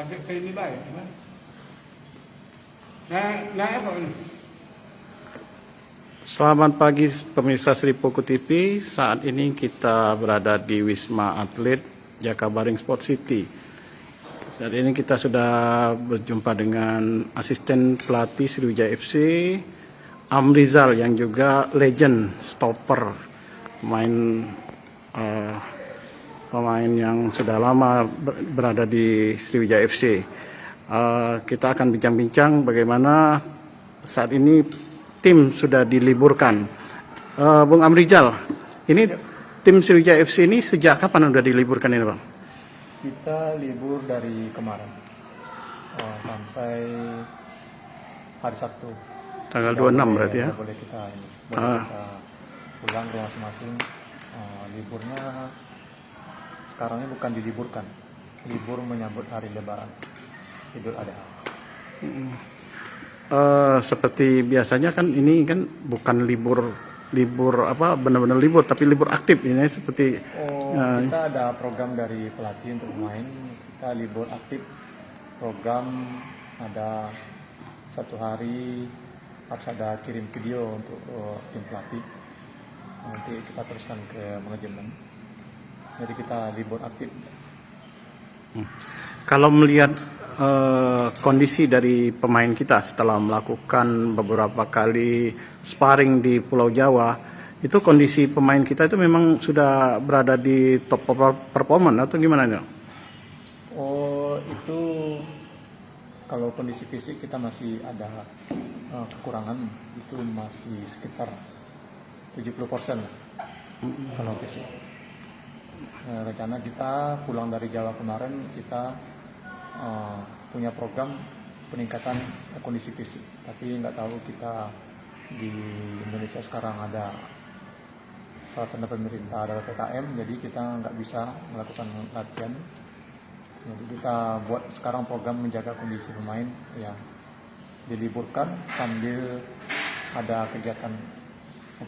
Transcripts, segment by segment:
Lanjut ke ini baik, gimana? Nah apa ini? Selamat pagi pemirsa Sri Poko TV. Saat ini kita berada di Wisma Atlet Jakabaring Sport City. Saat ini kita sudah berjumpa dengan asisten pelatih Sriwijaya FC, Amrizal, yang juga legend stopper, pemain yang sudah lama berada di Sriwijaya FC. Kita akan bincang-bincang bagaimana saat ini tim sudah diliburkan. Bung Amrizal, ini tim Sriwijaya FC ini sejak kapan sudah diliburkan ini, Bang? Kita libur dari kemarin sampai hari Sabtu. Tanggal 26 berarti ya? Boleh kita kita pulang ke masing-masing. Liburnya sekarang ini bukan diliburkan, libur menyambut hari Lebaran, Idul Adha. Seperti biasanya kan ini kan bukan libur apa benar-benar libur, tapi libur aktif ini seperti. Kita ada program dari pelatih untuk pemain. Kita libur aktif, program ada 1 hari harus ada kirim video untuk tim pelatih. Nanti kita teruskan ke manajemen. Jadi kita libur aktif. Kalau melihat kondisi dari pemain kita setelah melakukan beberapa kali sparring di Pulau Jawa, itu kondisi pemain kita itu memang sudah berada di top performance atau gimana ya? Itu kalau kondisi fisik kita masih ada kekurangan, itu masih sekitar 70% kalau fisik. Rencana kita pulang dari Jawa kemarin, kita punya program peningkatan kondisi fisik, tapi nggak tahu kita di Indonesia sekarang ada peraturan pemerintah, ada PPKM, jadi kita nggak bisa melakukan latihan. Jadi kita buat sekarang program menjaga kondisi pemain, ya diliburkan sambil ada kegiatan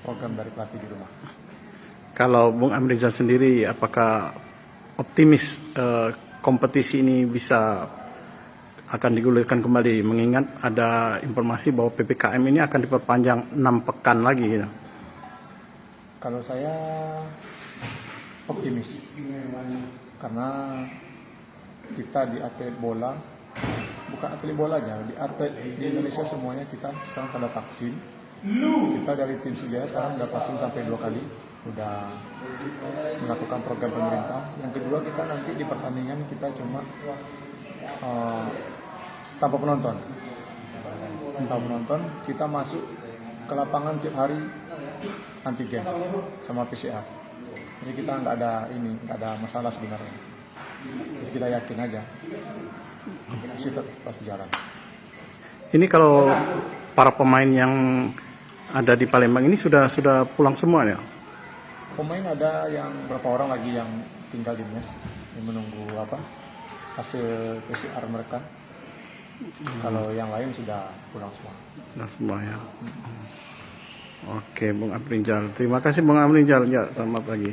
program dari pelatih di rumah. Kalau Bung Amrizal sendiri, apakah optimis kompetisi ini bisa akan digulirkan kembali, mengingat ada informasi bahwa PPKM ini akan diperpanjang 6 pekan lagi gitu? Kalau saya optimis, karena kita di atlet bola, bukan atlet bola aja, di atlet di Indonesia semuanya kita sekarang pada vaksin. Kita dari tim Sriwijaya sekarang udah vaksin sampai 2 kali, udah melakukan program pemerintah. Yang kedua, kita nanti di pertandingan kita cuma tanpa penonton. Tanpa penonton, kita masuk ke lapangan tiap hari antigen sama PCR. Jadi kita nggak ada masalah sebenarnya. Jadi kita yakin aja kompetisi tetap pasti jalan. Ini kalau para pemain yang ada di Palembang ini sudah pulang semua ya? Pemain ada yang berapa orang lagi yang tinggal di mes, yang menunggu hasil PCR mereka. Kalau yang lain sudah pulang semua. Sudah semua ya. Oke, Bung Amrizal. Terima kasih Bung Amrizal. Ya, selamat pagi.